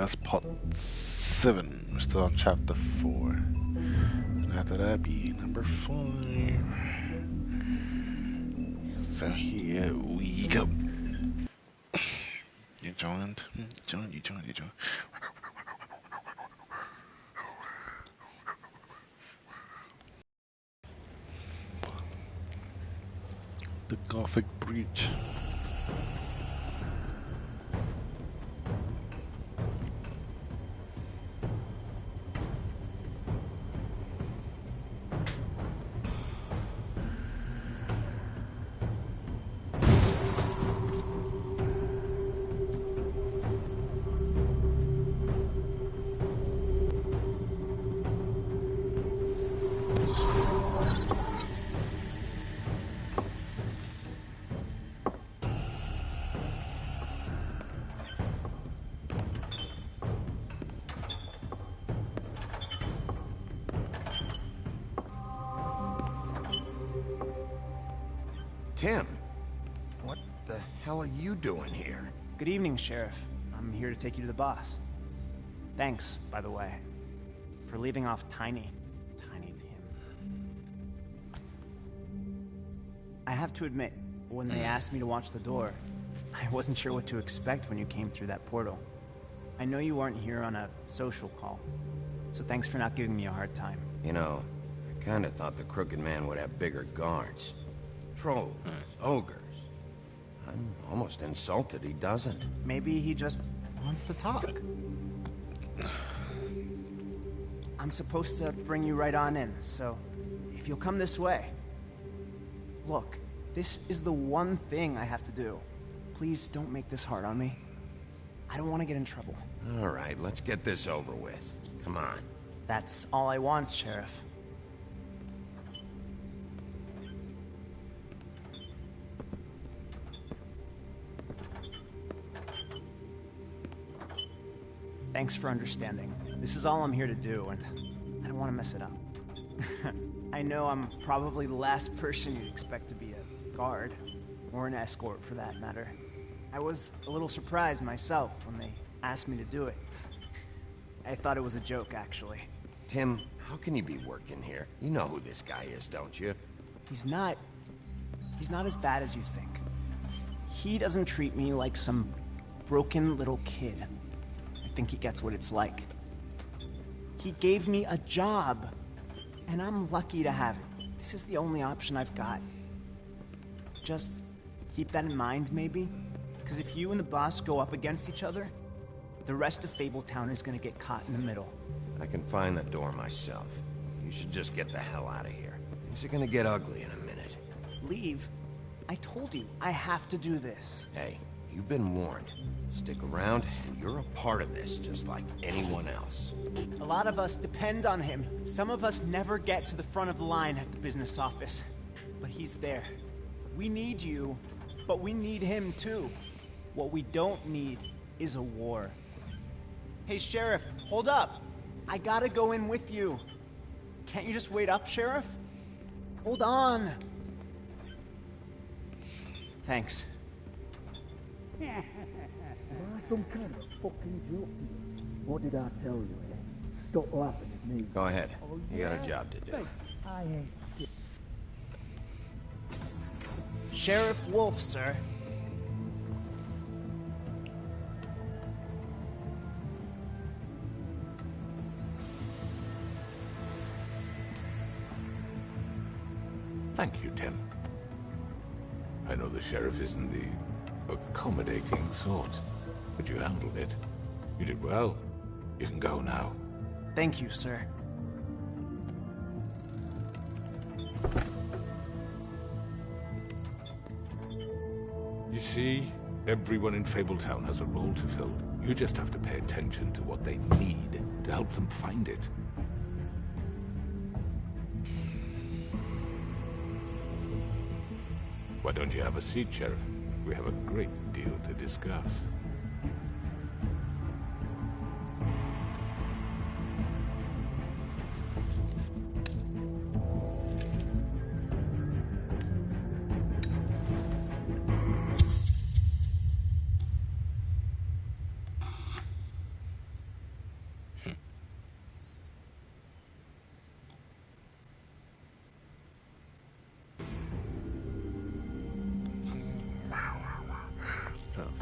that's part 7. We're still on chapter 4. And after that be number 5. So here we go. You joined. You joined. The Gothic Breach. Tim, what the hell are you doing here? Good evening, Sheriff. I'm here to take you to the boss. Thanks, by the way, for leaving off Tiny Tim. I have to admit, when they asked me to watch the door, I wasn't sure what to expect when you came through that portal. I know you weren't here on a social call, so thanks for not giving me a hard time. You know, I kinda thought the Crooked Man would have bigger guards. Trolls, ogres. I'm almost insulted he doesn't. Maybe he just wants to talk. I'm supposed to bring you right on in, so if you'll come this way. Look, this is the one thing I have to do. Please don't make this hard on me. I don't want to get in trouble. All right, let's get this over with. Come on. That's all I want, Sheriff. Thanks for understanding. This is all I'm here to do, and I don't want to mess it up. I know I'm probably the last person you'd expect to be a guard, or an escort for that matter. I was a little surprised myself when they asked me to do it. I thought it was a joke, actually. Tim, how can you be working here? You know who this guy is, don't you? He's not as bad as you think. He doesn't treat me like some broken little kid. I think he gets what it's like. He gave me a job, and I'm lucky to have it. This is the only option I've got. Just keep that in mind, maybe? Because if you and the boss go up against each other, the rest of Fabletown is gonna get caught in the middle. I can find the door myself. You should just get the hell out of here. Things are gonna get ugly in a minute. Leave? I told you, I have to do this. Hey, you've been warned. Stick around, and you're a part of this, just like anyone else. A lot of us depend on him. Some of us never get to the front of the line at the business office. But he's there. We need you, but we need him too. What we don't need is a war. Hey, Sheriff, hold up. I gotta go in with you. Can't you just wait up, Sheriff? Hold on. Thanks. Some kind of fucking joke. What did I tell you, eh? Stop laughing at me. Go ahead. You got a job to do. I ain't shit. Sheriff Wolf, sir. Thank you, Tim. I know the sheriff isn't the accommodating sort, but you handled it. You did well. You can go now. Thank you, sir. You see, everyone in Fabletown has a role to fill. You just have to pay attention to what they need to help them find it. Why don't you have a seat, Sheriff? We have a great deal to discuss.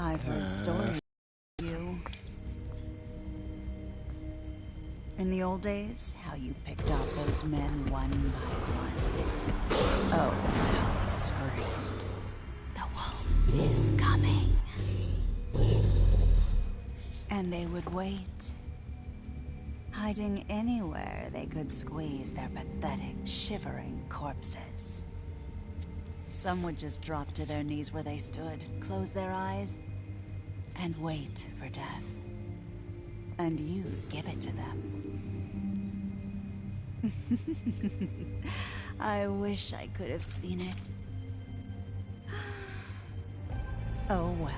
I've heard stories of you. In the old days, how you picked out those men one by one. Oh, how they screamed. The wolf is coming. And they would wait, hiding anywhere they could squeeze their pathetic, shivering corpses. Some would just drop to their knees where they stood, close their eyes, and wait for death. And you'd give it to them. I wish I could have seen it. Oh well.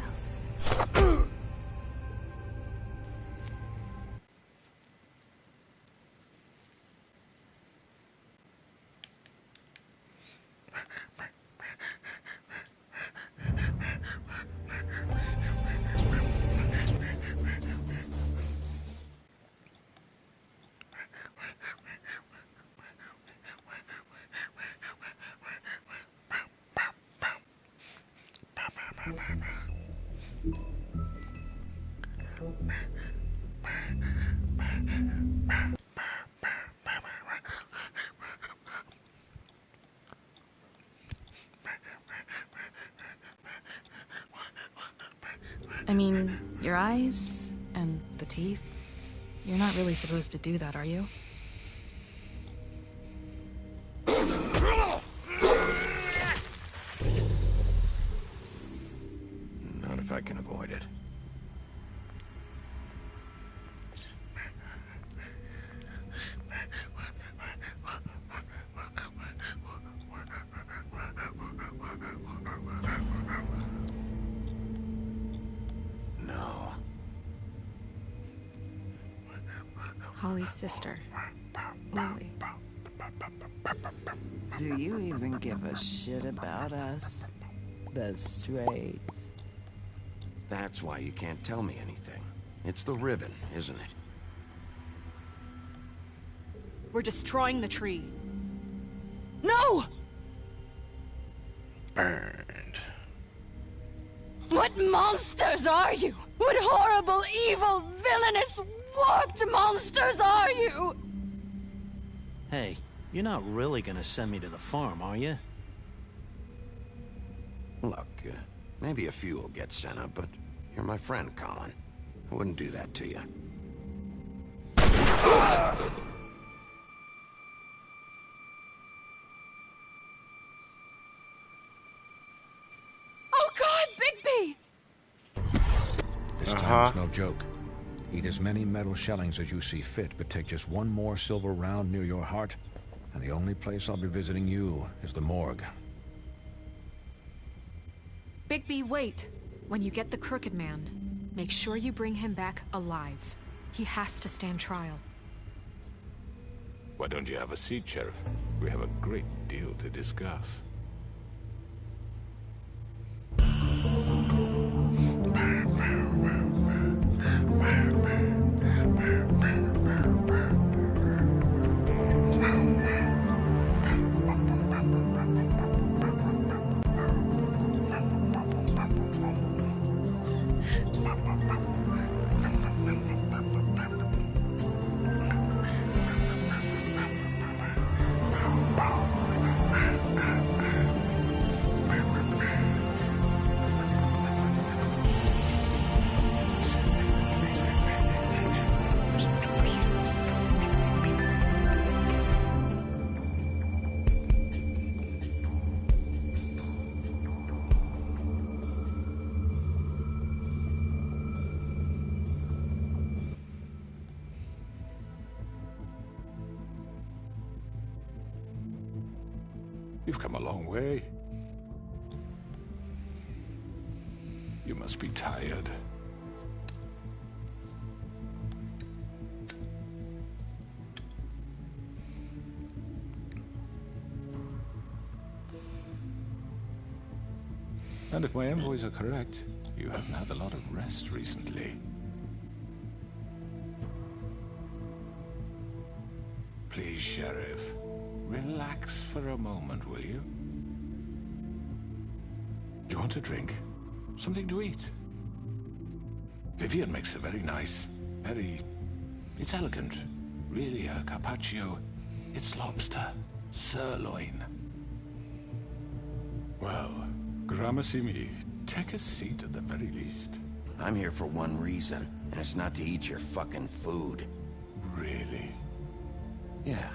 I mean, your eyes and the teeth. You're not really supposed to do that, are you? Not if I can avoid it. No. Holly's sister, Lily. Do you even give a shit about us? The strays. That's why you can't tell me anything. It's the ribbon, isn't it? We're destroying the tree. No! Burned. What monsters are you? What horrible, evil, villainous, warped monsters are you? Hey, you're not really gonna send me to the farm, are you? Look, maybe a few will get sent up, but you're my friend, Colin. I wouldn't do that to you. Oh God, Bigby! This time's no joke. Eat as many metal shellings as you see fit, but take just one more silver round near your heart, and the only place I'll be visiting you is the morgue. Bigby, wait. When you get the Crooked Man, make sure you bring him back alive. He has to stand trial. Why don't you have a seat, Sheriff? We have a great deal to discuss. You've come a long way. You must be tired. And if my envoys are correct, you haven't had a lot of rest recently. Please, Sheriff. Relax for a moment, will you? Do you want a drink? Something to eat? Vivian makes a very nice, it's elegant. Really, a carpaccio. It's lobster. Sirloin. Well, gramercy me. Take a seat at the very least. I'm here for one reason, and it's not to eat your fucking food. Really? Yeah.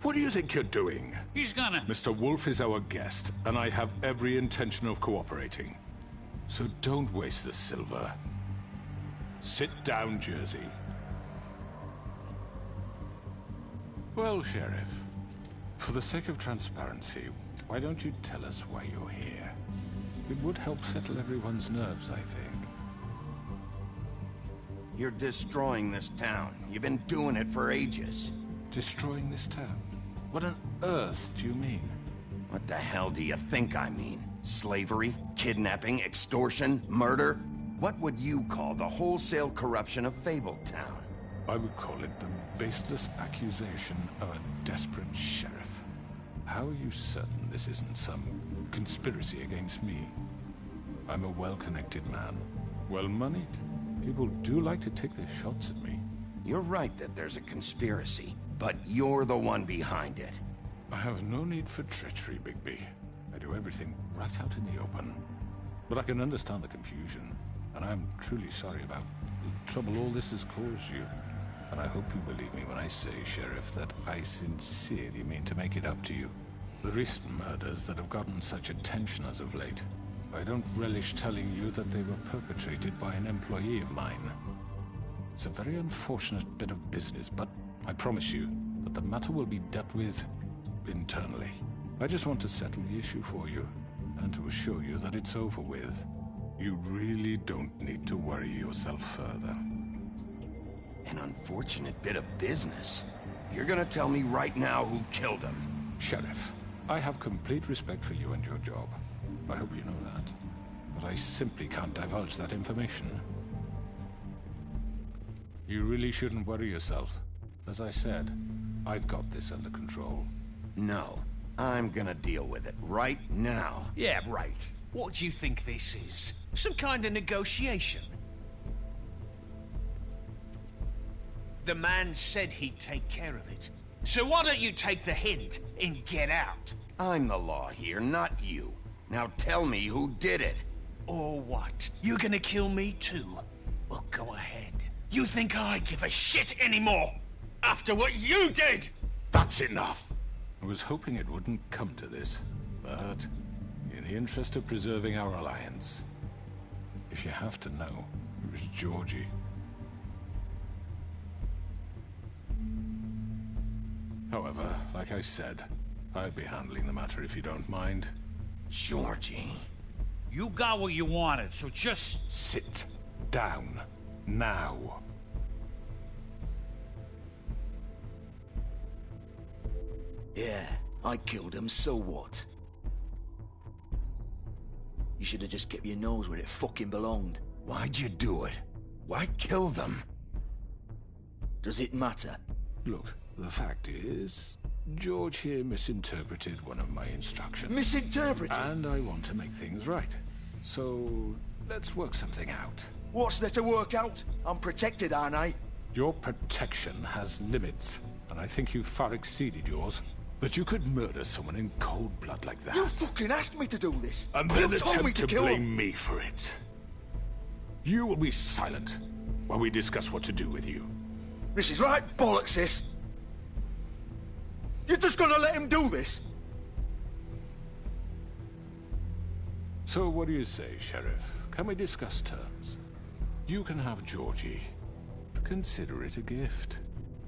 What do you think you're doing? He's gonna... Mr. Wolf is our guest, and I have every intention of cooperating. So don't waste the silver. Sit down, Jersey. Well, Sheriff, for the sake of transparency, why don't you tell us why you're here? It would help settle everyone's nerves, I think. You're destroying this town. You've been doing it for ages. Destroying this town? What on earth do you mean? What the hell do you think I mean? Slavery? Kidnapping? Extortion? Murder? What would you call the wholesale corruption of Fabletown? I would call it the baseless accusation of a desperate sheriff. How are you certain this isn't some conspiracy against me? I'm a well-connected man, well-moneyed. People do like to take their shots at me. You're right that there's a conspiracy, but you're the one behind it. I have no need for treachery, Bigby. I do everything right out in the open. But I can understand the confusion, and I'm truly sorry about the trouble all this has caused you. And I hope you believe me when I say, Sheriff, that I sincerely mean to make it up to you. The recent murders that have gotten such attention as of late, I don't relish telling you that they were perpetrated by an employee of mine. It's a very unfortunate bit of business, but I promise you that the matter will be dealt with internally. I just want to settle the issue for you, and to assure you that it's over with. You really don't need to worry yourself further. An unfortunate bit of business. You're gonna tell me right now who killed him. Sheriff, I have complete respect for you and your job. I hope you know that. But I simply can't divulge that information. You really shouldn't worry yourself. As I said, I've got this under control. No, I'm gonna deal with it right now. Yeah, right. What do you think this is? Some kind of negotiation? The man said he'd take care of it. So why don't you take the hint and get out? I'm the law here, not you. Now tell me who did it. Or what? You gonna kill me too? Well, go ahead. You think I give a shit anymore? After what you did? That's enough! I was hoping it wouldn't come to this, but in the interest of preserving our alliance, if you have to know, it was Georgie. However, like I said, I'd be handling the matter if you don't mind. Georgie. You got what you wanted, so just... Sit down. Now. Yeah, I killed him, so what? You should have just kept your nose where it fucking belonged. Why'd you do it? Why kill them? Does it matter? Look, the fact is, George here misinterpreted one of my instructions. Misinterpreted? And I want to make things right. So, let's work something out. What's there to work out? I'm protected, aren't I? Your protection has limits, and I think you've far exceeded yours. But you could murder someone in cold blood like that. You fucking asked me to do this! And You then told me attempt to to kill blame him. me for it. You will be silent while we discuss what to do with you. This is right bollocks, this! You're just gonna let him do this? So what do you say, Sheriff? Can we discuss terms? You can have Georgie. Consider it a gift,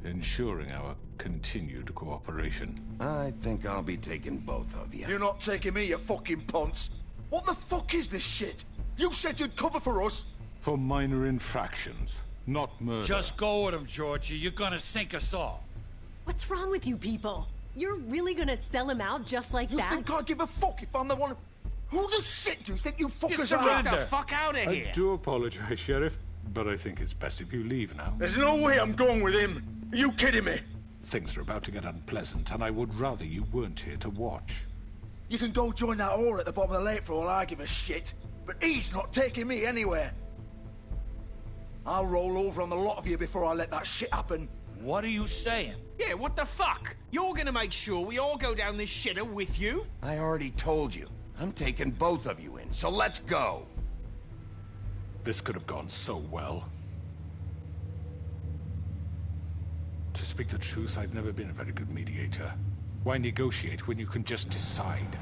ensuring our continued cooperation. I think I'll be taking both of you. You're not taking me, you fucking ponce! What the fuck is this shit? You said you'd cover for us! For minor infractions, not murder. Just go with him, Georgie. You're gonna sink us all. What's wrong with you people? You're really gonna sell him out just like You that? think I give a fuck if I'm the one... Who the shit do you think you fuckers are? Get the fuck out of here! I do apologize, Sheriff, but I think it's best if you leave now. There's no way I'm going with him! Are you kidding me? Things are about to get unpleasant, and I would rather you weren't here to watch. You can go join that whore at the bottom of the lake for all I give a shit. But he's not taking me anywhere. I'll roll over on the lot of you before I let that shit happen. What are you saying? Yeah, what the fuck? You're gonna make sure we all go down this shitter with you? I already told you. I'm taking both of you in, so let's go. This could have gone so well. To speak the truth, I've never been a very good mediator. Why negotiate when you can just decide?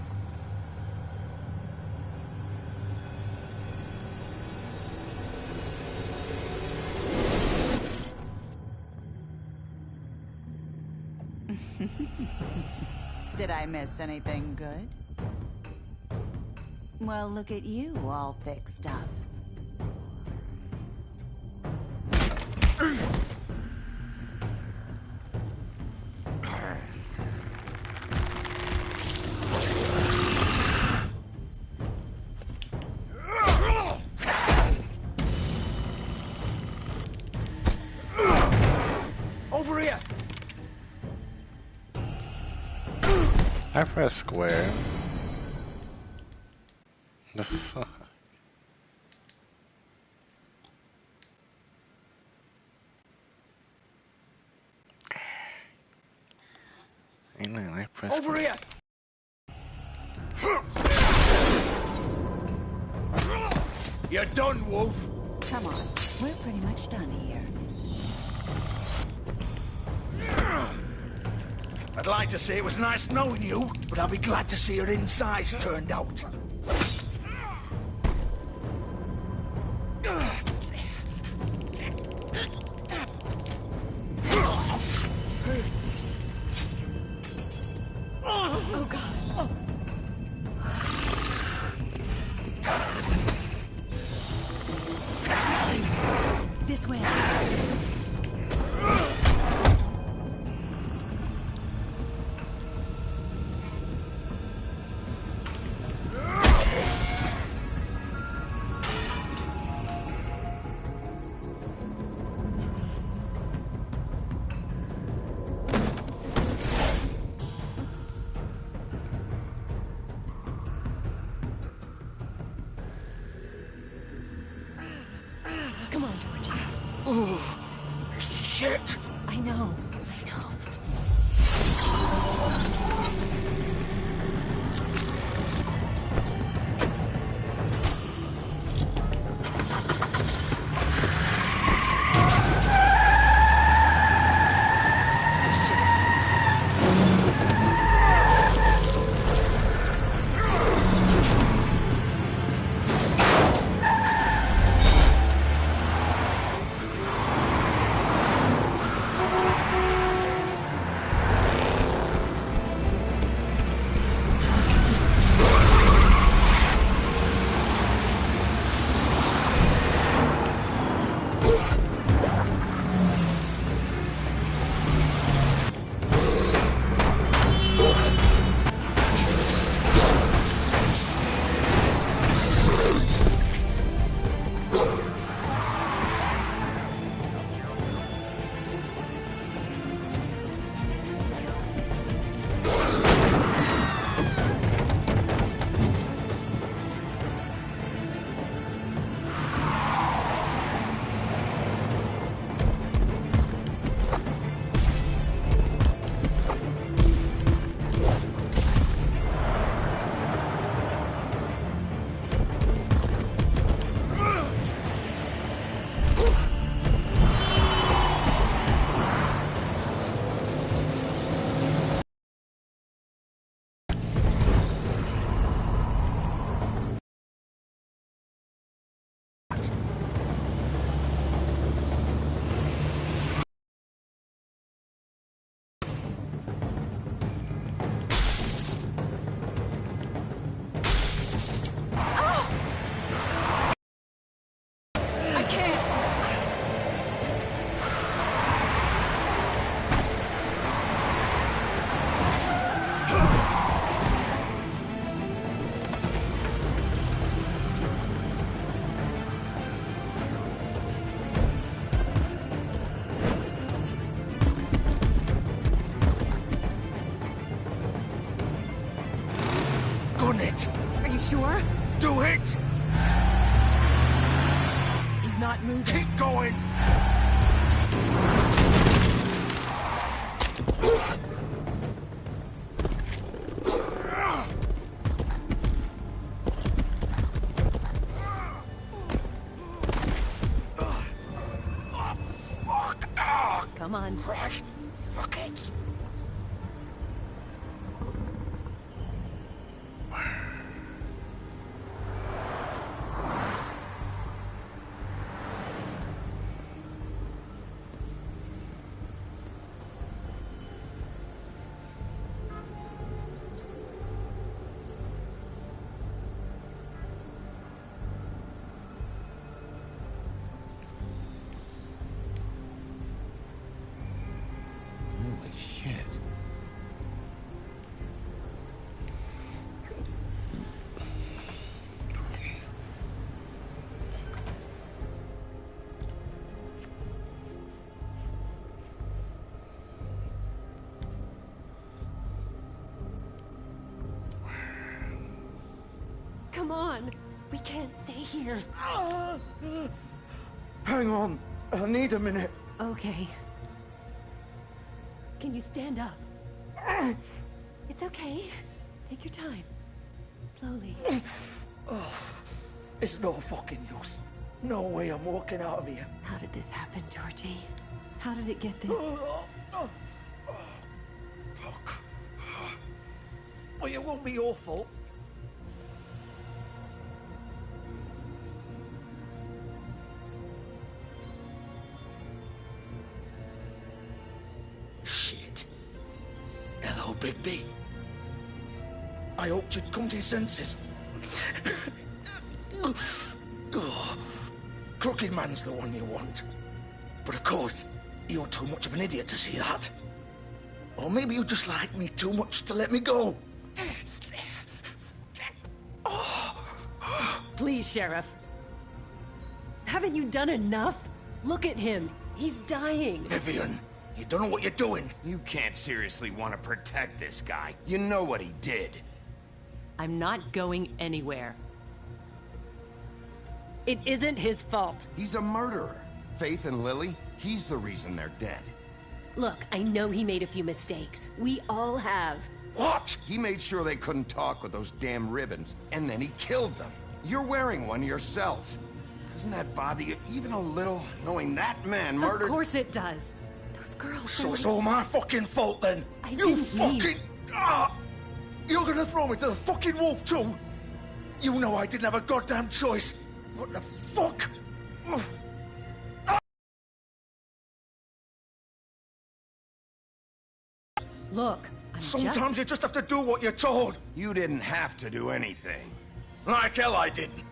Did I miss anything good? Well, look at you, all fixed up. Over here! I press square. The fuck? And then I press Over here! You're done, Wolf. Come on, we're pretty much done here. I'd like to say it was nice knowing you, but I'll be glad to see your insides turned out. Oh, God. This way. Come on, George. Oh, shit! I know. Sure? Do it! He's not moving. Keep going! Come on. Right. Fuck it. Holy shit. Come on. We can't stay here. Hang on. I need a minute. Okay. Can you stand up? It's okay. Take your time. Slowly. It's no fucking use. No way I'm walking out of here. How did this happen, Georgie? How did it get this? Fuck. Well, it won't be your fault. Shit. Hello, Bigby. I hoped you'd come to your senses. Crooked Man's the one you want. But of course, you're too much of an idiot to see that. Or maybe you just like me too much to let me go. Please, Sheriff. Haven't you done enough? Look at him. He's dying. Vivian, you don't know what you're doing. You can't seriously want to protect this guy. You know what he did. I'm not going anywhere. It isn't his fault. He's a murderer. Faith and Lily, he's the reason they're dead. Look, I know he made a few mistakes. We all have. What? He made sure they couldn't talk with those damn ribbons, and then he killed them. You're wearing one yourself. Doesn't that bother you even a little, knowing that man murdered— Of course it does. Those girls— So it's all my fucking fault then? You didn't fucking— mean— You're gonna throw me to the fucking wolf too? You know I didn't have a goddamn choice. What the fuck? Look, Sometimes you just have to do what you're told. You didn't have to do anything. Like hell I didn't.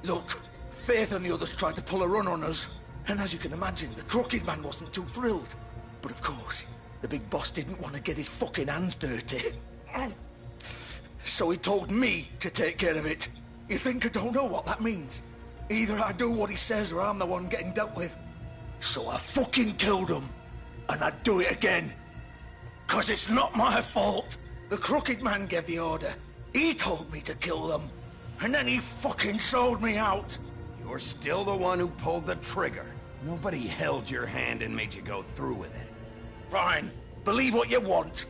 Look, Faith and the others tried to pull a run on us. And as you can imagine, the Crooked Man wasn't too thrilled. But of course, the big boss didn't want to get his fucking hands dirty. So he told me to take care of it. You think I don't know what that means? Either I do what he says or I'm the one getting dealt with. So I fucking killed him. And I'd do it again. 'Cause it's not my fault. The Crooked Man gave the order. He told me to kill them. And then he fucking sold me out. You're still the one who pulled the trigger. Nobody held your hand and made you go through with it. Fine. Believe what you want.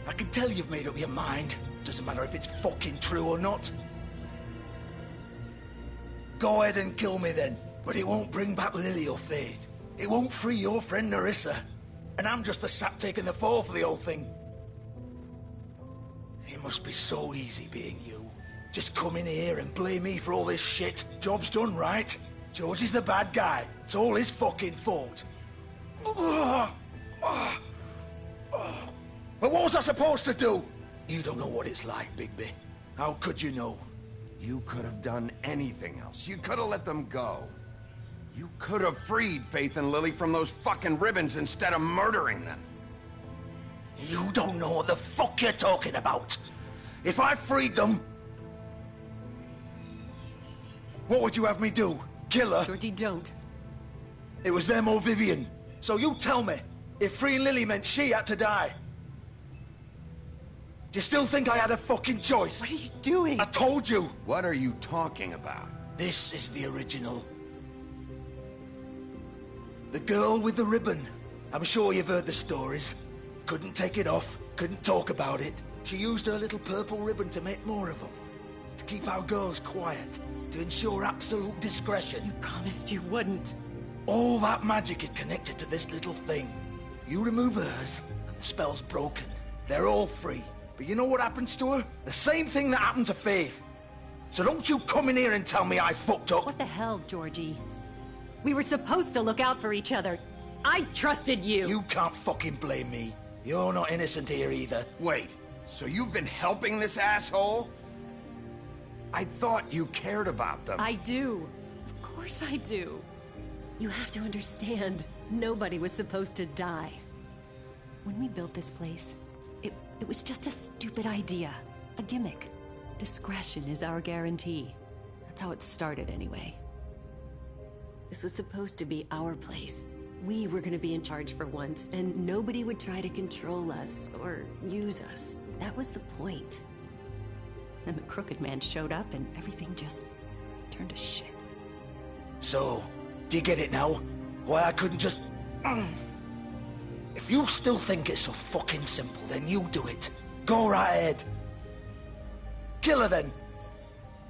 I can tell you've made up your mind. Doesn't matter if it's fucking true or not. Go ahead and kill me then. But it won't bring back Lily or Faith. It won't free your friend Narissa. And I'm just the sap taking the fall for the whole thing. It must be so easy being you. Just come in here and blame me for all this shit. Job's done, right? George is the bad guy. It's all his fucking fault. But what was I supposed to do? You don't know what it's like, Bigby. How could you know? You could have done anything else. You could have let them go. You could have freed Faith and Lily from those fucking ribbons instead of murdering them. You don't know what the fuck you're talking about. If I freed them... What would you have me do? Kill her? Georgie, don't. It was them or Vivian. So you tell me, if freeing Lily meant she had to die. Do you still think I had a fucking choice? What are you doing? I told you! What are you talking about? This is the original. The girl with the ribbon. I'm sure you've heard the stories. Couldn't take it off, couldn't talk about it. She used her little purple ribbon to make more of them. To keep our girls quiet. To ensure absolute discretion. You promised you wouldn't. All that magic is connected to this little thing. You remove hers, and the spell's broken. They're all free. But you know what happens to her? The same thing that happened to Faith. So don't you come in here and tell me I fucked up. What the hell, Georgie? We were supposed to look out for each other. I trusted you. You can't fucking blame me. You're not innocent here either. Wait, so you've been helping this asshole? I thought you cared about them. I do. Of course I do. You have to understand, nobody was supposed to die. When we built this place, it was just a stupid idea. A gimmick. Discretion is our guarantee. That's how it started anyway. This was supposed to be our place. We were gonna be in charge for once, and nobody would try to control us or use us. That was the point. Then the Crooked Man showed up and everything just turned to shit. So, do you get it now? Why I couldn't just... If you still think it's so fucking simple, then you do it. Go right ahead. Kill her then.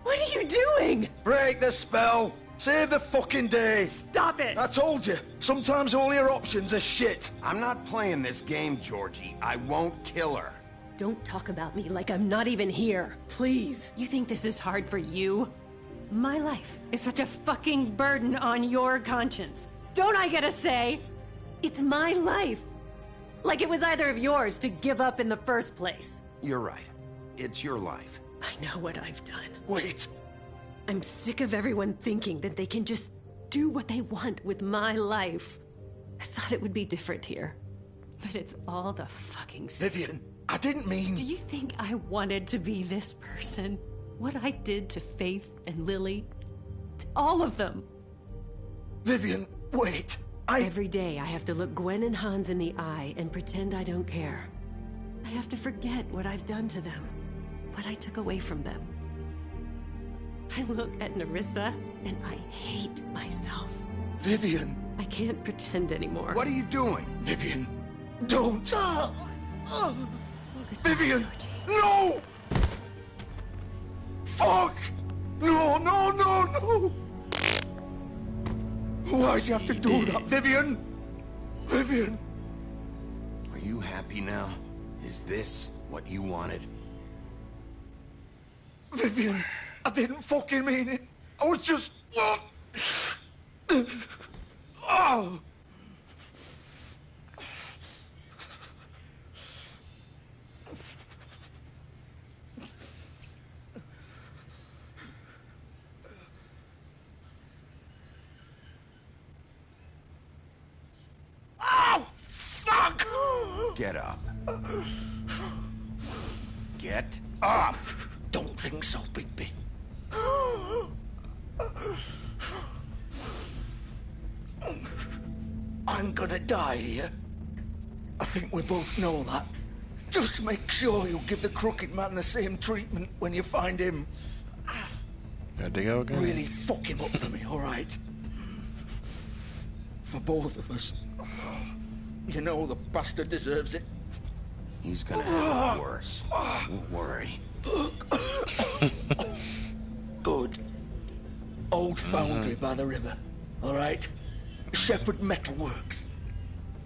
What are you doing? Break the spell. Save the fucking day. Stop it. I told you. Sometimes all your options are shit. I'm not playing this game, Georgie. I won't kill her. Don't talk about me like I'm not even here. Please. You think this is hard for you? My life is such a fucking burden on your conscience. Don't I get a say? It's my life. Like it was either of yours to give up in the first place. You're right. It's your life. I know what I've done. Wait. I'm sick of everyone thinking that they can just do what they want with my life. I thought it would be different here. But it's all the fucking same. Vivian, I didn't mean... Do you think I wanted to be this person? What I did to Faith and Lily? To all of them? Vivian, wait. Every day I have to look Gwen and Hans in the eye and pretend I don't care. I have to forget what I've done to them. What I took away from them. I look at Nerissa and I hate myself. Vivian. I can't pretend anymore. What are you doing? Vivian, don't. Goodbye, Vivian, Georgie. no! Fuck! No, no, no, no! Why'd you have to do that, Vivian? Vivian! Are you happy now? Is this what you wanted? Vivian, I didn't fucking mean it. I was just... Oh! Oh, fuck! Get up. Get up! Don't think so, Bigby. I'm gonna die here. I think we both know that. Just make sure you give the Crooked Man the same treatment when you find him. Gotta dig out again. Really fuck him up for me, alright? For both of us. You know the bastard deserves it. He's gonna have it worse. Don't worry. Good. Old foundry by the river. Alright? Shepherd Metal Works.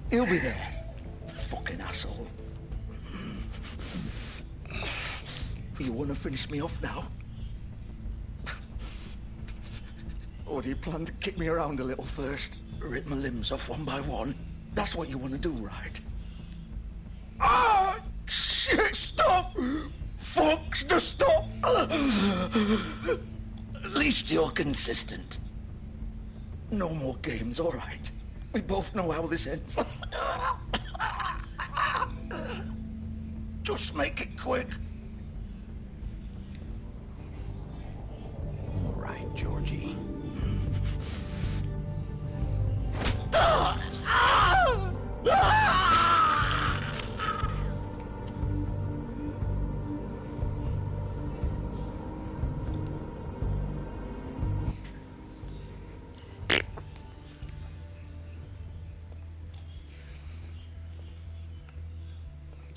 He'll be there. Fucking asshole. You wanna finish me off now? Or do you plan to kick me around a little first? Rip my limbs off one by one? That's what you wanna do, right? Ah! Shit, stop! Fuck, just stop! At least you're consistent. No more games, all right? We both know how this ends. Just make it quick. All right, Georgie.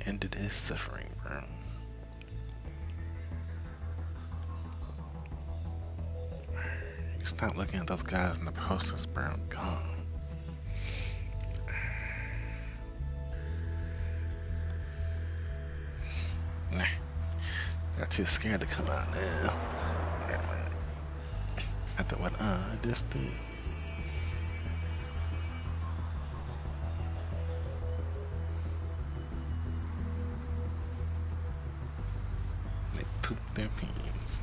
ended his suffering, bro. Stop looking at those guys in the posters, bro. God. They're too scared to come out now. After what I just did. They pooped their pants.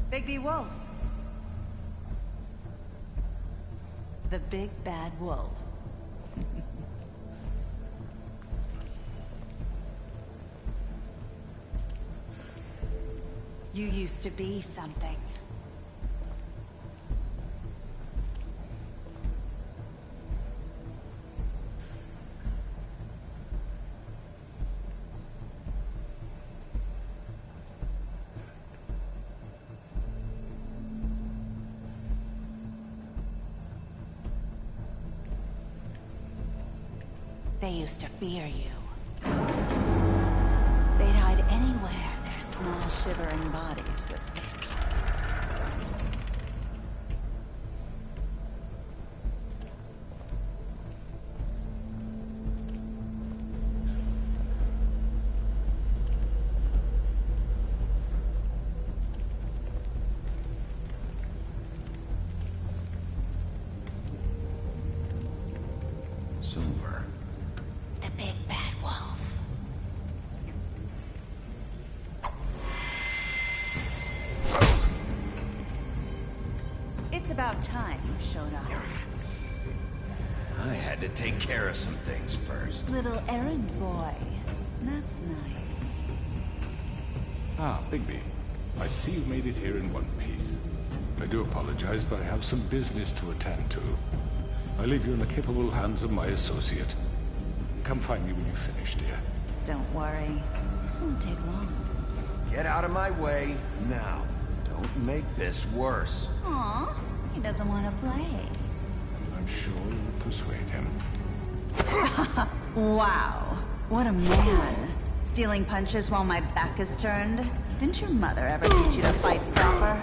Bigby Wolf. The big bad wolf. You used to be something. They used to fear you. They'd hide anywhere their small, shivering bodies would fit. Silver. The big bad wolf. It's about time you showed up. I had to take care of some things first. Little errand boy. That's nice. Ah, Bigby. I see you made it here in one piece. I do apologize, but I have some business to attend to. I leave you in the capable hands of my associate. Come find me when you finish, dear. Don't worry. This won't take long. Get out of my way now. Don't make this worse. Aw, he doesn't want to play. I'm sure you'll persuade him. Wow, what a man. Stealing punches while my back is turned? Didn't your mother ever teach you to fight proper?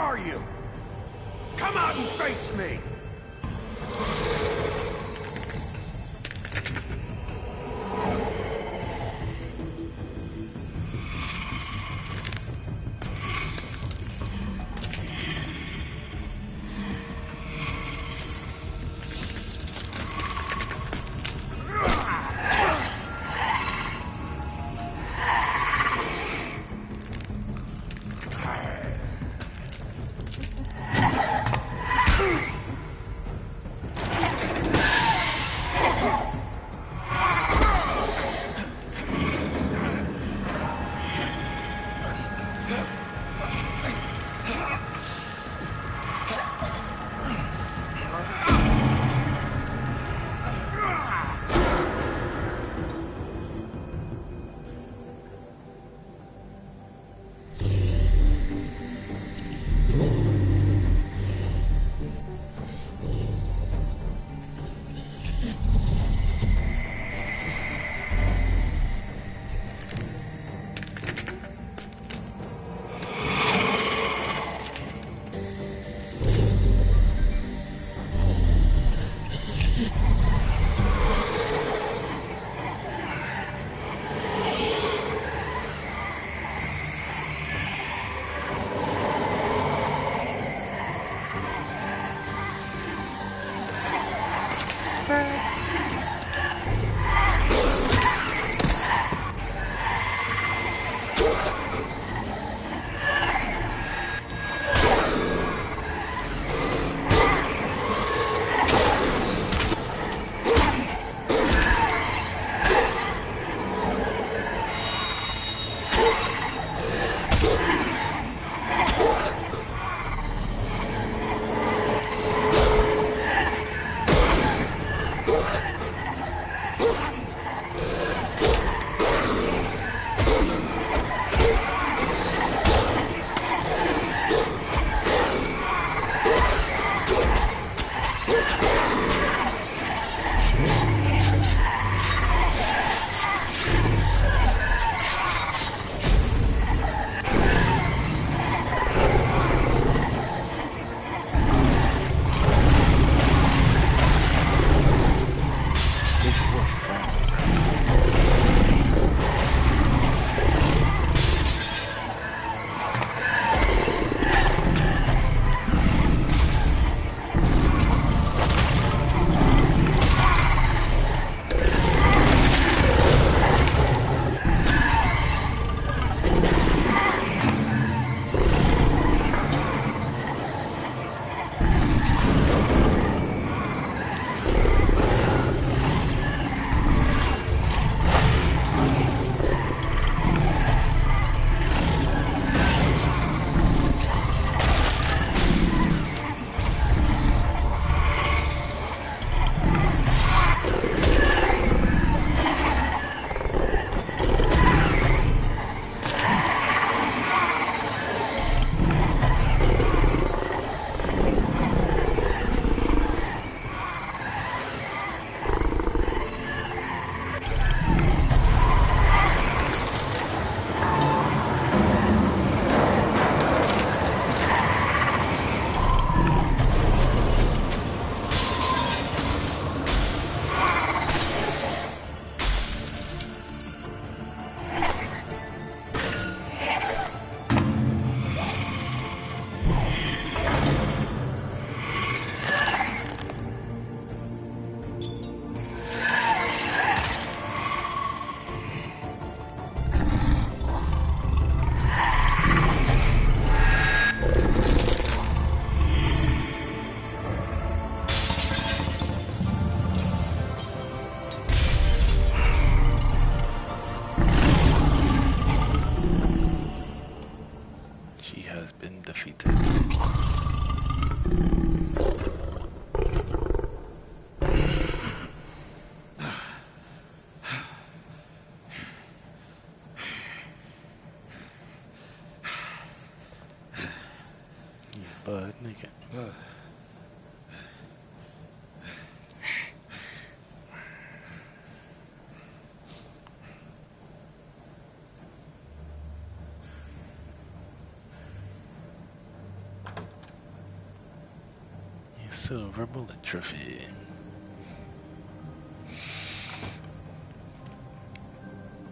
are you? Come out and face me! butt naked. Silver bullet trophy.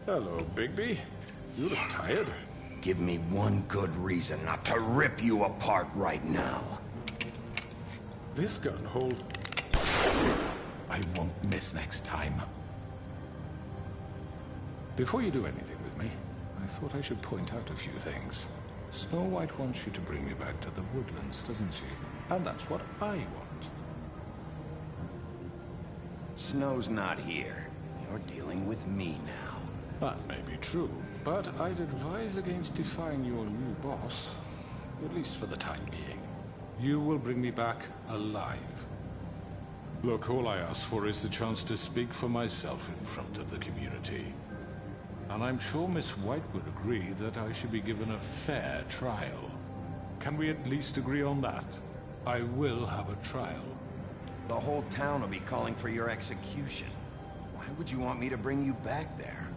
Hello, Bigby. You look tired. Give me one good reason not to rip you apart right now. This gun holds... I won't miss next time. Before you do anything with me, I thought I should point out a few things. Snow White wants you to bring me back to the woodlands, doesn't she? And that's what I want. Snow's not here. You're dealing with me now. That may be true, but I'd advise against defying your new boss, at least for the time being. You will bring me back alive. Look, all I ask for is the chance to speak for myself in front of the community. And I'm sure Miss White would agree that I should be given a fair trial. Can we at least agree on that? I will have a trial. The whole town will be calling for your execution. Why would you want me to bring you back there?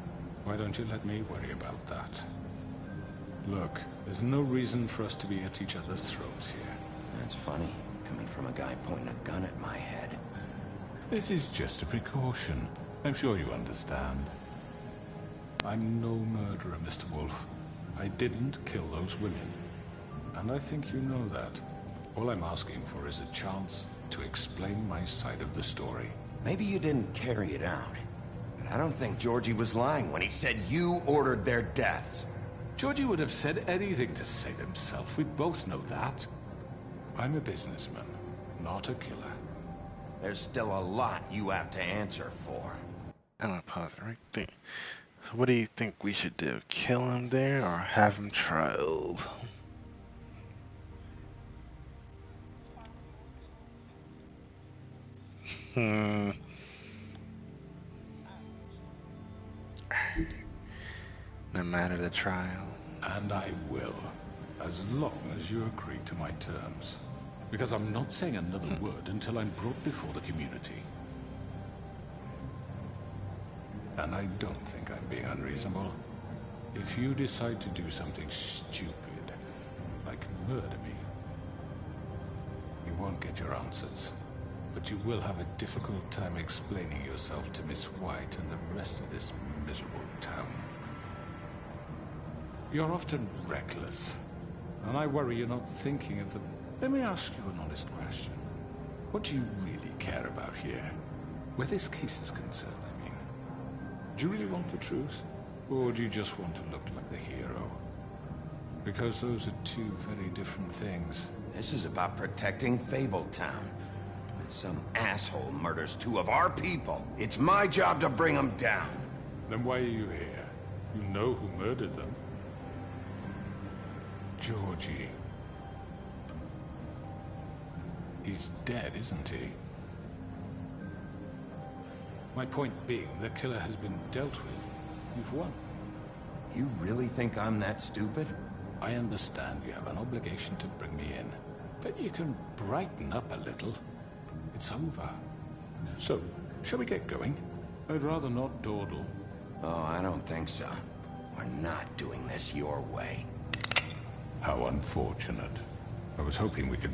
Why don't you let me worry about that? Look, there's no reason for us to be at each other's throats here. That's funny, coming from a guy pointing a gun at my head. This is just a precaution. I'm sure you understand. I'm no murderer, Mr. Wolf. I didn't kill those women. And I think you know that. All I'm asking for is a chance to explain my side of the story. Maybe you didn't carry it out. But I don't think Georgie was lying when he said you ordered their deaths. Georgie would have said anything to save himself. We both know that. I'm a businessman, not a killer. There's still a lot you have to answer for. I'm gonna pause it right there. So what do you think we should do? Kill him there or have him trialed? No matter the trial. And I will, as long as you agree to my terms. Because I'm not saying another word until I'm brought before the community. And I don't think I'm being unreasonable. If you decide to do something stupid, like murder me, you won't get your answers. But you will have a difficult time explaining yourself to Miss White and the rest of this miserable town. You're often reckless, and I worry you're not thinking of the... Let me ask you an honest question. What do you really care about here? Where this case is concerned, I mean. Do you really want the truth? Or do you just want to look like the hero? Because those are two very different things. This is about protecting Fabletown. When some asshole murders two of our people, it's my job to bring them down. Then why are you here? You know who murdered them. Georgie. He's dead, isn't he? My point being, the killer has been dealt with. You've won. You really think I'm that stupid? I understand you have an obligation to bring me in, but you can brighten up a little. It's over. So, shall we get going? I'd rather not dawdle. Oh, I don't think so. We're not doing this your way. How unfortunate. I was hoping we could...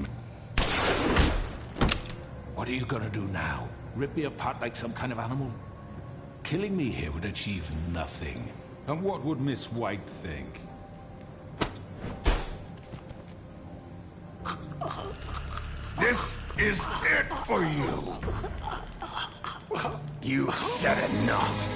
What are you gonna do now? Rip me apart like some kind of animal? Killing me here would achieve nothing. And what would Miss White think? This is it for you. You said enough.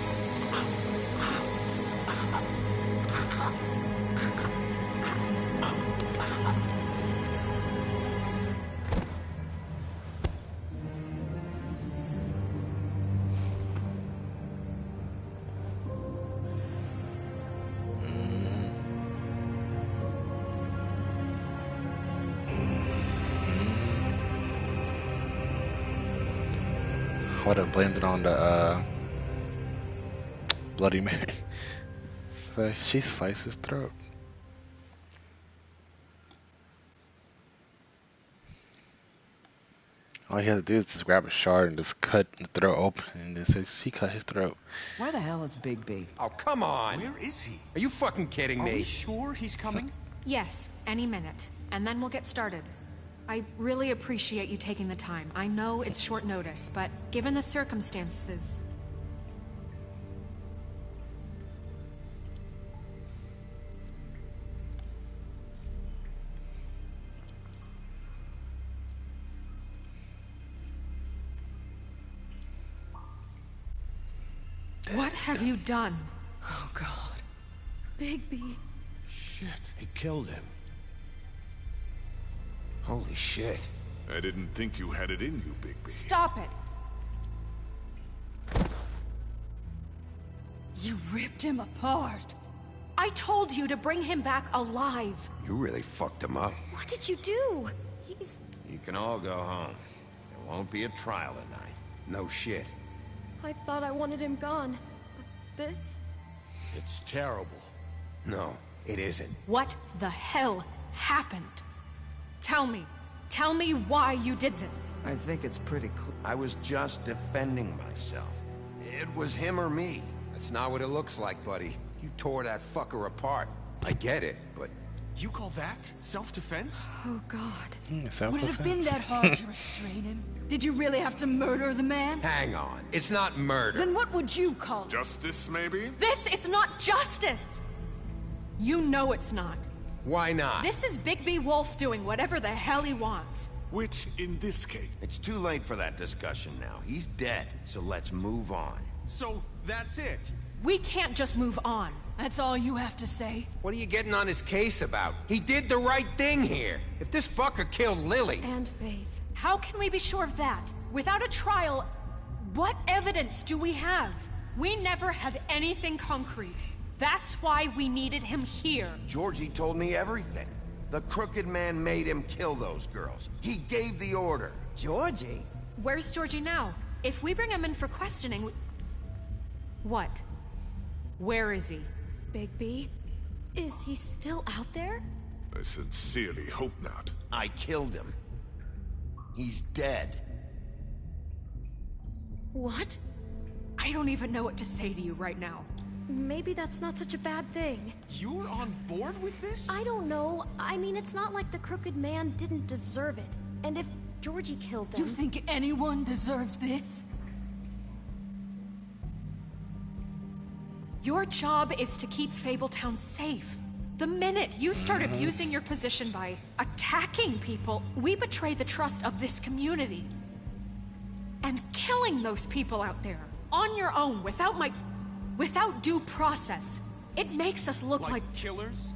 I would have blamed it on the Bloody Mary. So she sliced his throat. All he had to do is just grab a shard and just cut the throat open, and then she cut his throat. Where the hell is Bigby? Oh, come on! Where is he? Are you fucking kidding Are me? we sure he's coming? Yes, any minute. And then we'll get started. I really appreciate you taking the time. I know it's short notice, but given the circumstances... What have you done? Oh, God. Bigby. Shit. He killed him. Holy shit. I didn't think you had it in you, Bigby. Stop it! You ripped him apart. I told you to bring him back alive. You really fucked him up. What did you do? He's... You can all go home. There won't be a trial tonight. No shit. I thought I wanted him gone. But this... It's terrible. No, it isn't. What the hell happened? Tell me. Tell me why you did this. I think it's pretty clear. I was just defending myself. It was him or me. That's not what it looks like, buddy. You tore that fucker apart. I get it, but... You call that self-defense? Oh, God. Would it have been that hard to restrain him? Did you really have to murder the man? Hang on. It's not murder. Then what would you call it? Justice, maybe? This is not justice! You know it's not. Why not? This is Bigby Wolf doing whatever the hell he wants. Which, in this case... It's too late for that discussion now. He's dead, so let's move on. So, that's it? We can't just move on. That's all you have to say? What are you getting on his case about? He did the right thing here. If this fucker killed Lily... And Faith. How can we be sure of that? Without a trial, what evidence do we have? We never had anything concrete. That's why we needed him here. Georgie told me everything. The crooked man made him kill those girls. He gave the order. Georgie? Where's Georgie now? If we bring him in for questioning... What? Where is he? Bigby? Is he still out there? I sincerely hope not. I killed him. He's dead. What? I don't even know what to say to you right now. Maybe that's not such a bad thing. You're on board with this? I don't know. I mean, it's not like the crooked man didn't deserve it. And if Georgie killed them... You think anyone deserves this? Your job is to keep Fabletown safe. The minute you start abusing your position by attacking people, we betray the trust of this community. And killing those people out there, on your own, without due process, it makes us look like killers?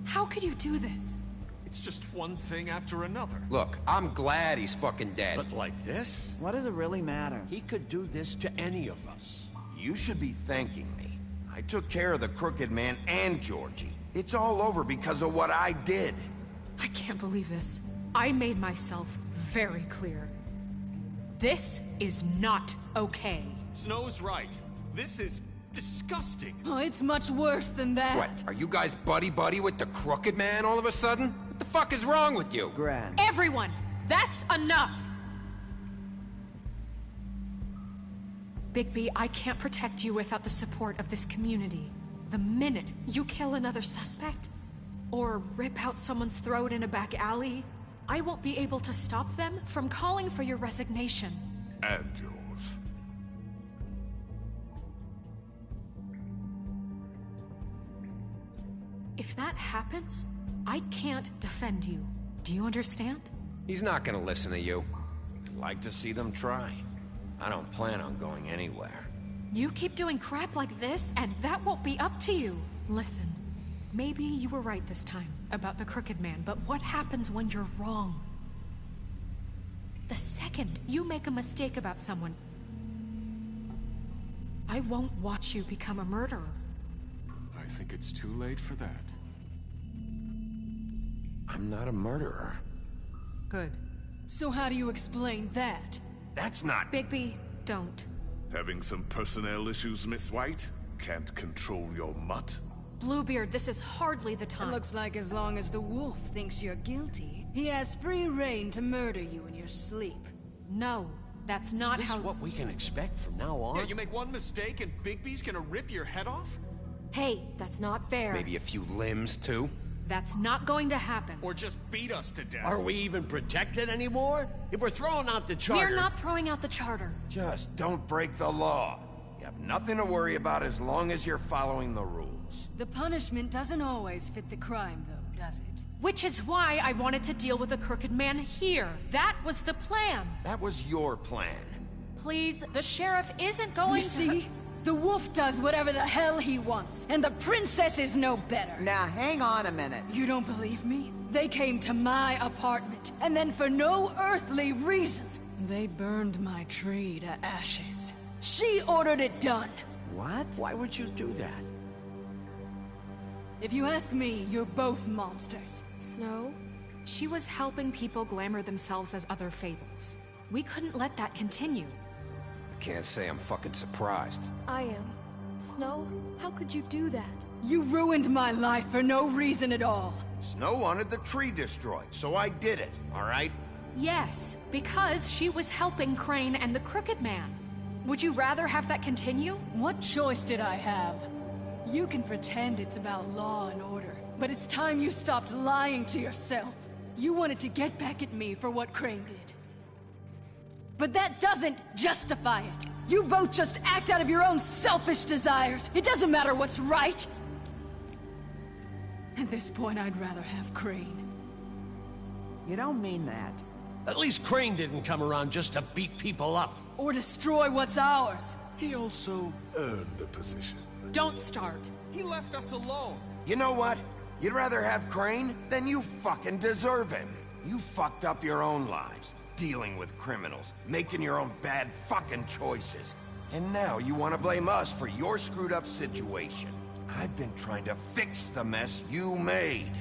How could you do this? It's just one thing after another. Look, I'm glad he's fucking dead. But like this? What does it really matter? He could do this to any of us. You should be thanking me. I took care of the crooked man and Georgie. It's all over because of what I did. I can't believe this. I made myself very clear. This is not okay. Snow's right. This is disgusting. Oh, it's much worse than that. What, are you guys buddy-buddy with the crooked man all of a sudden? What the fuck is wrong with you? Gran. Everyone, that's enough! Bigby, I can't protect you without the support of this community. The minute you kill another suspect, or rip out someone's throat in a back alley, I won't be able to stop them from calling for your resignation. And yours. If that happens, I can't defend you. Do you understand? He's not gonna listen to you. I'd like to see them try. I don't plan on going anywhere. You keep doing crap like this, and that won't be up to you. Listen, maybe you were right this time about the crooked man, but what happens when you're wrong? The second you make a mistake about someone, I won't watch you become a murderer. I think it's too late for that. I'm not a murderer. Good. So how do you explain that? That's not... Bigby, don't. Having some personnel issues, Miss White? Can't control your mutt? Bluebeard, this is hardly the time. It looks like as long as the wolf thinks you're guilty, he has free reign to murder you in your sleep. No, that's not Is how... this what we can expect from now on? Yeah, you make one mistake and Bigby's gonna rip your head off? Hey, that's not fair. Maybe a few limbs, too? That's not going to happen. Or just beat us to death. Are we even protected anymore? If we're throwing out the charter... We're not throwing out the charter. Just don't break the law. You have nothing to worry about as long as you're following the rules. The punishment doesn't always fit the crime, though, does it? Which is why I wanted to deal with the crooked man here. That was the plan. That was your plan. Please, the sheriff isn't going You see? The wolf does whatever the hell he wants, and the princess is no better. Now, hang on a minute. You don't believe me? They came to my apartment, and then for no earthly reason, they burned my tree to ashes. She ordered it done. What? Why would you do that? If you ask me, you're both monsters. Snow? She was helping people glamour themselves as other fables. We couldn't let that continue. I can't say I'm fucking surprised. I am. Snow, how could you do that? You ruined my life for no reason at all. Snow wanted the tree destroyed, so I did it, alright? Yes, because she was helping Crane and the Crooked Man. Would you rather have that continue? What choice did I have? You can pretend it's about law and order, but it's time you stopped lying to yourself. You wanted to get back at me for what Crane did. But that doesn't justify it. You both just act out of your own selfish desires. It doesn't matter what's right. At this point, I'd rather have Crane. You don't mean that. At least Crane didn't come around just to beat people up. Or destroy what's ours. He also earned the position. Don't start. He left us alone. You know what? You'd rather have Crane? Then you fucking deserve him. You fucked up your own lives, dealing with criminals, making your own bad fucking choices. And now you want to blame us for your screwed up situation. I've been trying to fix the mess you made.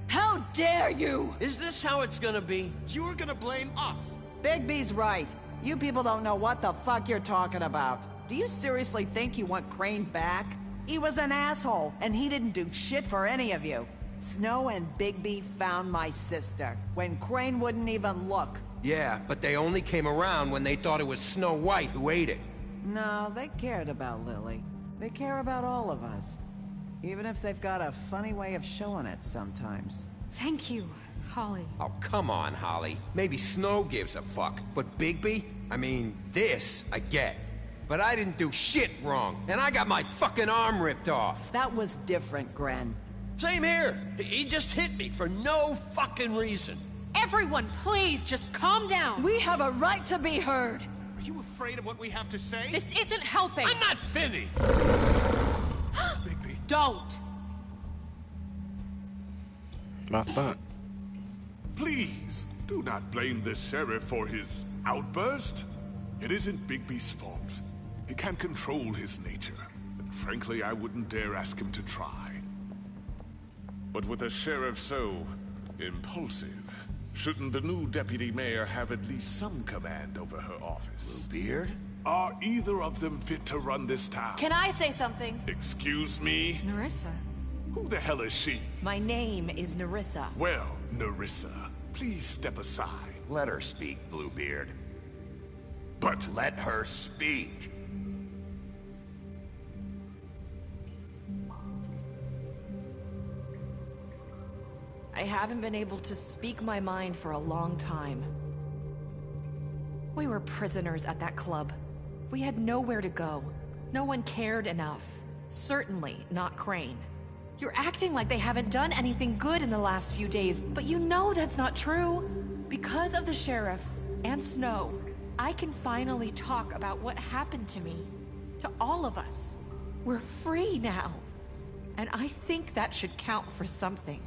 How dare you! Is this how it's gonna be? You're gonna blame us. Bigby's right. You people don't know what the fuck you're talking about. Do you seriously think you want Crane back? He was an asshole, and he didn't do shit for any of you. Snow and Bigby found my sister, when Crane wouldn't even look. Yeah, but they only came around when they thought it was Snow White who ate it. No, they cared about Lily. They care about all of us. Even if they've got a funny way of showing it sometimes. Thank you, Holly. Oh, come on, Holly. Maybe Snow gives a fuck, but Bigby? I mean, this, I get. But I didn't do shit wrong, and I got my fucking arm ripped off. That was different, Gren. Same here. He just hit me for no fucking reason. Everyone, please, just calm down. We have a right to be heard. Are you afraid of what we have to say? This isn't helping. I'm not finished. Bigby. Don't. About that. Please, do not blame the sheriff for his outburst. It isn't Bigby's fault. He can't control his nature, and frankly, I wouldn't dare ask him to try. But with a sheriff so impulsive, shouldn't the new deputy mayor have at least some command over her office? Bluebeard? Are either of them fit to run this town? Can I say something? Excuse me? Narissa. Who the hell is she? My name is Narissa. Well, Narissa, please step aside. Let her speak, Bluebeard. But let her speak. I haven't been able to speak my mind for a long time. We were prisoners at that club. We had nowhere to go. No one cared enough. Certainly not Crane. You're acting like they haven't done anything good in the last few days, but you know that's not true. Because of the sheriff and Snow, I can finally talk about what happened to me. To all of us. We're free now. And I think that should count for something.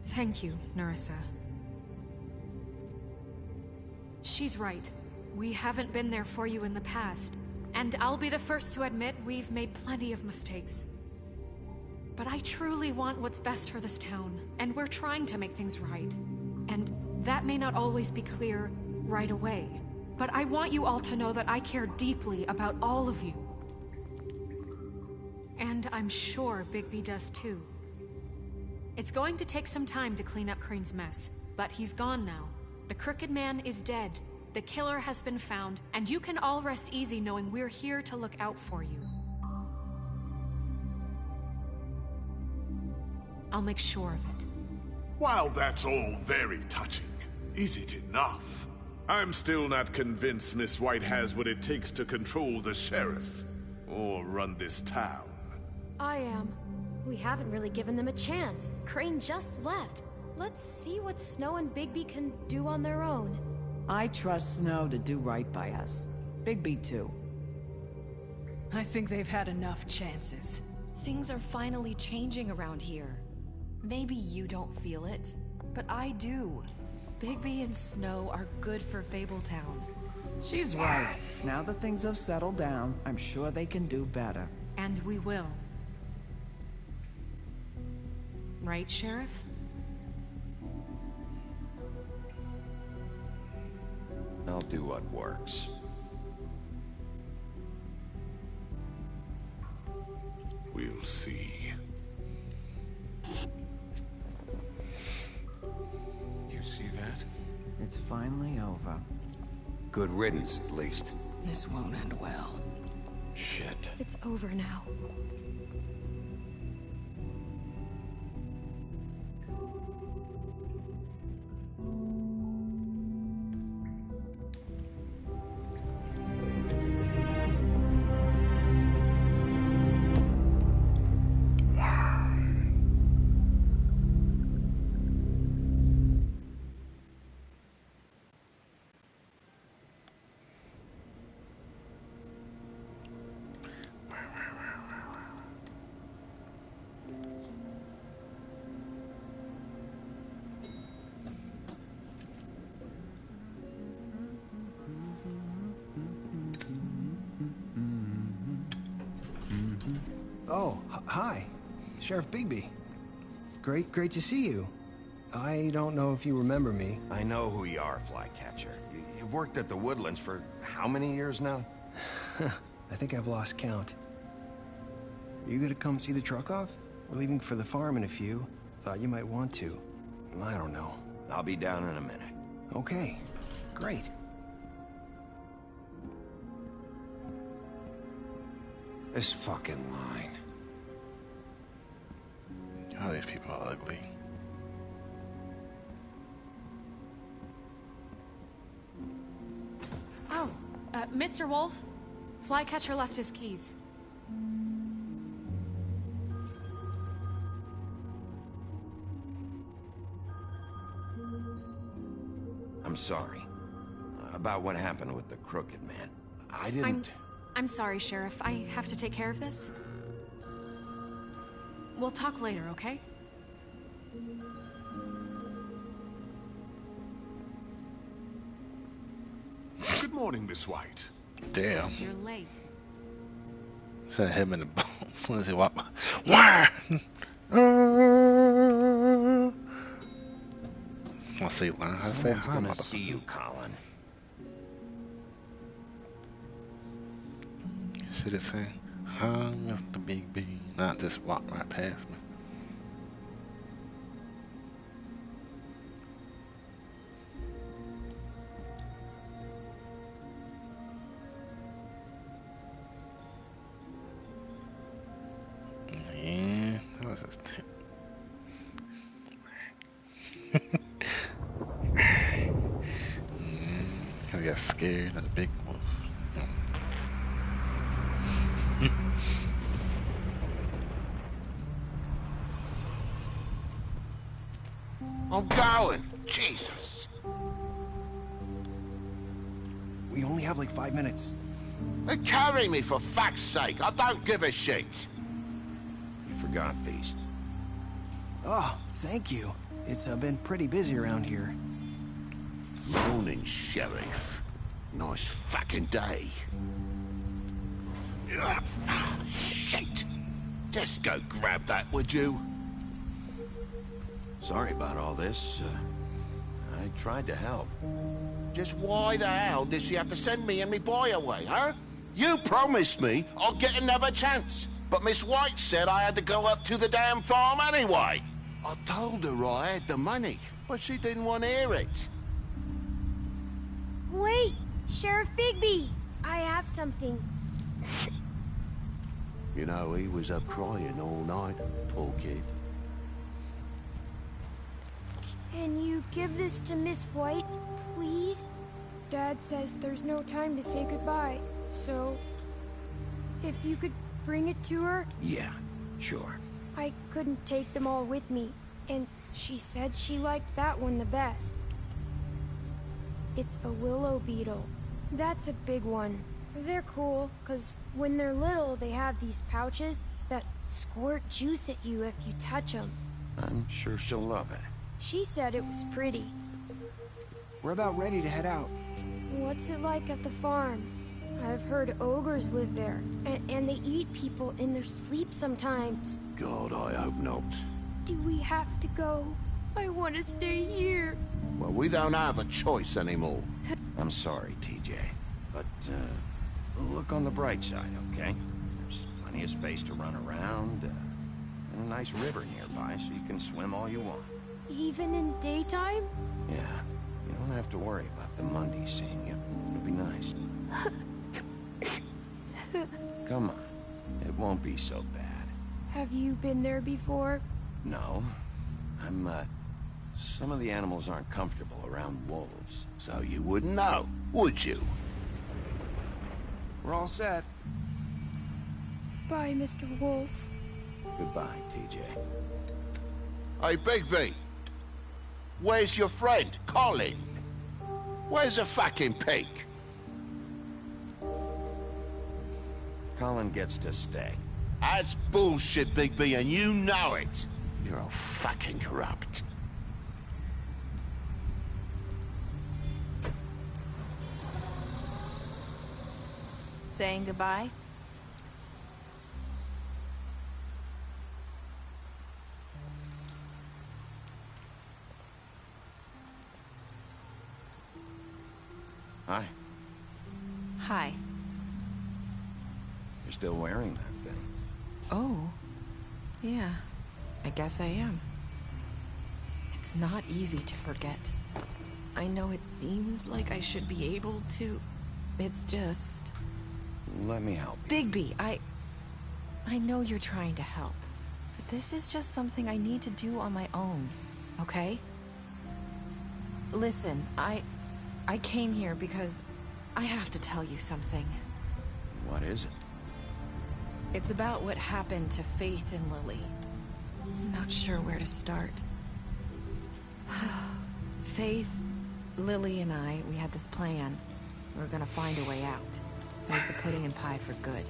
Thank you, Narissa. She's right. We haven't been there for you in the past. And I'll be the first to admit we've made plenty of mistakes. But I truly want what's best for this town, and we're trying to make things right. And that may not always be clear right away. But I want you all to know that I care deeply about all of you. And I'm sure Bigby does too. It's going to take some time to clean up Crane's mess, but he's gone now. The Crooked Man is dead, the killer has been found, and you can all rest easy knowing we're here to look out for you. I'll make sure of it. While that's all very touching, is it enough? I'm still not convinced Miss White has what it takes to control the sheriff, or run this town. I am. We haven't really given them a chance. Crane just left. Let's see what Snow and Bigby can do on their own. I trust Snow to do right by us. Bigby too. I think they've had enough chances. Things are finally changing around here. Maybe you don't feel it, but I do. Bigby and Snow are good for Fabletown. She's right. Now that things have settled down, I'm sure they can do better. And we will. Right, Sheriff? I'll do what works. We'll see. You see that? It's finally over. Good riddance, at least. This won't end well. Shit. It's over now. Oh, hi. Sheriff Bigby. Great to see you. I don't know if you remember me. I know who you are, Flycatcher. You've worked at the Woodlands for how many years now? I think I've lost count. Are you gonna come see the truck off? We're leaving for the farm in a few. Thought you might want to. I don't know. I'll be down in a minute. Okay, great. This fucking line. Oh, these people are ugly. Oh, Mr. Wolf, Flycatcher left his keys. I'm sorry. About what happened with the Crooked Man. I didn't... I'm sorry, Sheriff. I have to take care of this. We'll talk later, okay? Good morning, Miss White. Damn. You're late. Send him in the bones. Let's see what. Why? I'll see. Learn how to say Someone's hi, gonna mother. see you, Colin. Should it say, "Hi, Mr. Bigby"? Not just walk right past me. Yeah, that was just I got scared of the big wolf. I'm going. Jesus. We only have like 5 minutes. They carry me for fuck's sake. I don't give a shit. You forgot these. Oh, thank you. It's been pretty busy around here. Morning, Sheriff. Nice fucking day. Shit. Just go grab that, would you? Sorry about all this. I tried to help. Just why the hell did she have to send me and me boy away, huh? You promised me I'll get another chance. But Miss White said I had to go up to the damn farm anyway. I told her I had the money, but she didn't want to hear it. Wait, Sheriff Bigby. I have something. You know, he was up crying all night, poor kid. Can you give this to Miss White, please? Dad says there's no time to say goodbye, so... if you could bring it to her? Yeah, sure. I couldn't take them all with me, and she said she liked that one the best. It's a willow beetle. That's a big one. They're cool, because when they're little, they have these pouches that squirt juice at you if you touch them. I'm sure she'll love it. She said it was pretty. We're about ready to head out. What's it like at the farm? I've heard ogres live there, and they eat people in their sleep sometimes. God, I hope not. Do we have to go? I want to stay here. Well, we don't have a choice anymore. I'm sorry, TJ, but look on the bright side, okay? There's plenty of space to run around, and a nice river nearby, so you can swim all you want. Even in daytime? Yeah, you don't have to worry about the Monday seeing you. It'll be nice. Come on, it won't be so bad. Have you been there before? No, some of the animals aren't comfortable around wolves, so you wouldn't know, would you? We're all set. Bye, Mr. Wolf. Goodbye, TJ. Hey, Bigby! Where's your friend, Colin? Where's the fucking pig? Colin gets to stay. That's bullshit, Bigby, and you know it. You're all fucking corrupt. Saying goodbye? Hi. Hi. You're still wearing that thing. Oh. Yeah. I guess I am. It's not easy to forget. I know it seems like I should be able to. It's just... Let me help you. Bigby, I know you're trying to help. But this is just something I need to do on my own, okay? Listen, I came here because I have to tell you something. What is it? It's about what happened to Faith and Lily. I'm not sure where to start. Faith, Lily, and we had this plan. We were gonna find a way out. Make the pudding and pie for good.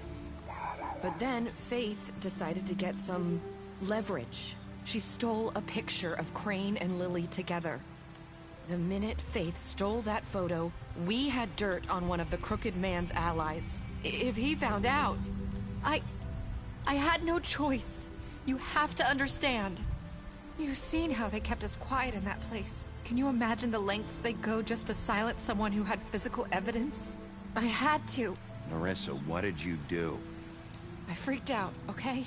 But then Faith decided to get some leverage. She stole a picture of Crane and Lily together. The minute Faith stole that photo, we had dirt on one of the Crooked Man's allies. If he found out, I had no choice. You have to understand. You've seen how they kept us quiet in that place. Can you imagine the lengths they go just to silence someone who had physical evidence? I had to. Narissa, what did you do? I freaked out, okay?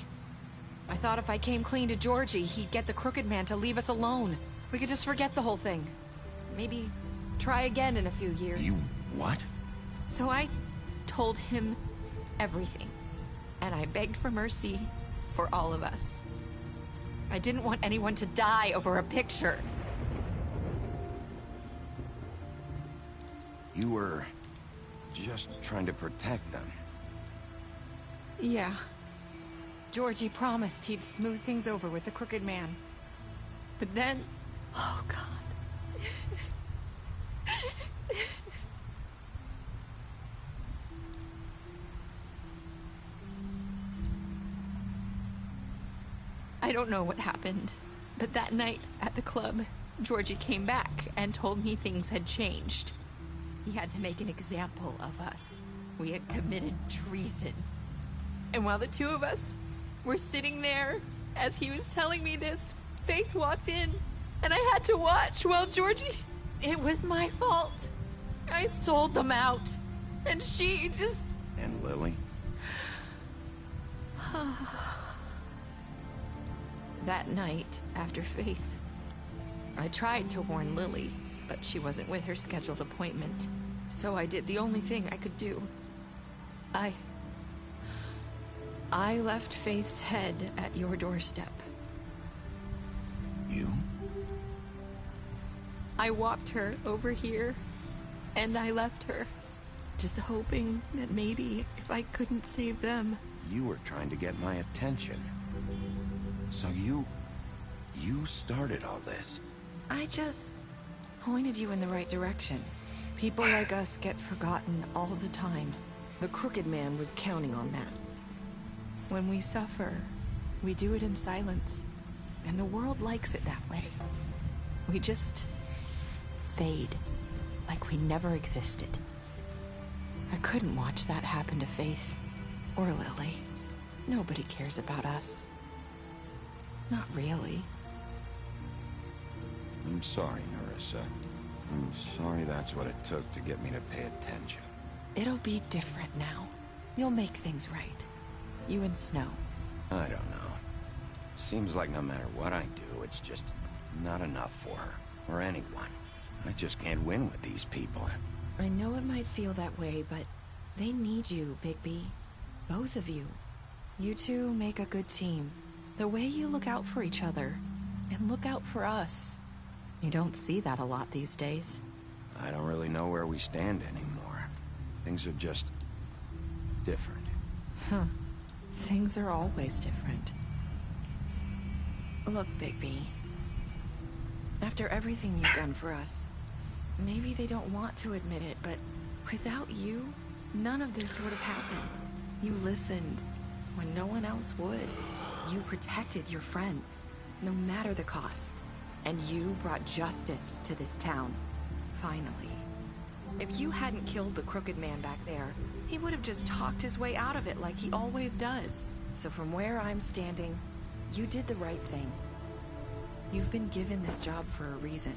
I thought if I came clean to Georgie, he'd get the Crooked Man to leave us alone. We could just forget the whole thing. Maybe try again in a few years. You what? So I told him everything. And I begged for mercy for all of us. I didn't want anyone to die over a picture. You were just trying to protect them. Yeah. Georgie promised he'd smooth things over with the Crooked Man. But then... Oh, God. I don't know what happened, but that night at the club, Georgie came back and told me things had changed. He had to make an example of us. We had committed treason. And while the two of us were sitting there, as he was telling me this, Faith walked in, and I had to watch while Georgie... It was my fault. I sold them out, and she just... And Lily? That night, after Faith, I tried to warn Lily, but she wasn't with her scheduled appointment. So I did the only thing I could do. I left Faith's head at your doorstep. You? I walked her over here, and I left her, just hoping that maybe if I couldn't save them... You were trying to get my attention. So you started all this. I just pointed you in the right direction. People like us get forgotten all the time. The Crooked Man was counting on that. When we suffer, we do it in silence, and the world likes it that way. We just fade, like we never existed. I couldn't watch that happen to Faith, or Lily. Nobody cares about us. Not really. I'm sorry, Narissa. I'm sorry that's what it took to get me to pay attention. It'll be different now. You'll make things right. You and Snow. I don't know. Seems like no matter what I do, it's just not enough for her, or anyone. I just can't win with these people. I know it might feel that way, but they need you, Bigby. Both of you. You two make a good team. The way you look out for each other, and look out for us. You don't see that a lot these days. I don't really know where we stand anymore. Things are just... different. Huh. Things are always different. Look, Bigby. After everything you've done for us, maybe they don't want to admit it, but without you, none of this would have happened. You listened when no one else would. You protected your friends, no matter the cost. And you brought justice to this town. Finally. If you hadn't killed the Crooked Man back there, he would have just talked his way out of it like he always does. So from where I'm standing, you did the right thing. You've been given this job for a reason.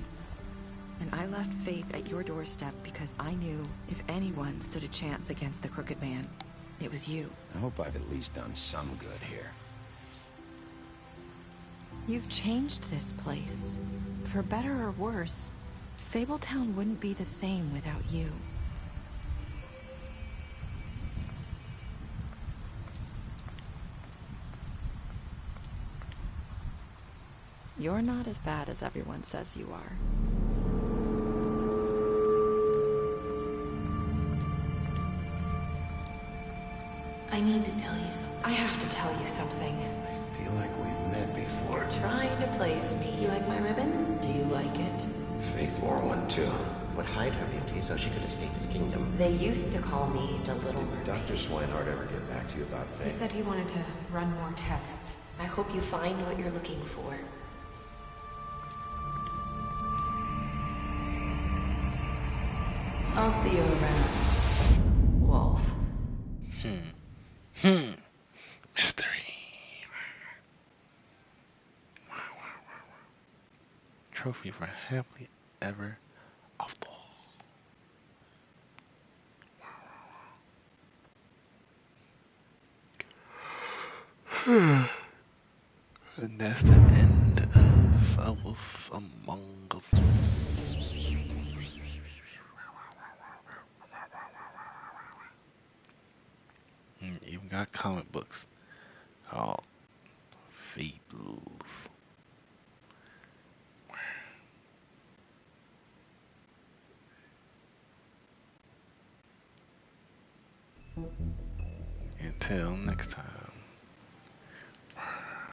And I left Faith at your doorstep because I knew if anyone stood a chance against the Crooked Man, it was you. I hope I've at least done some good here. You've changed this place. For better or worse, Fabletown wouldn't be the same without you. You're not as bad as everyone says you are. I need to tell you something. I have to tell you something. I feel like we've met before. Trying to place me. You like my ribbon? Do you like it? Faith wore one too. Would hide her beauty so she could escape his kingdom. They used to call me the Little Mermaid. Dr. Swinehart ever get back to you about Faith? He said he wanted to run more tests. I hope you find what you're looking for. I'll see you around, Wolf. Mystery. Trophy for happily ever after. And that's the end of A Wolf Among Us. Even got comic books called Fables. Until next time.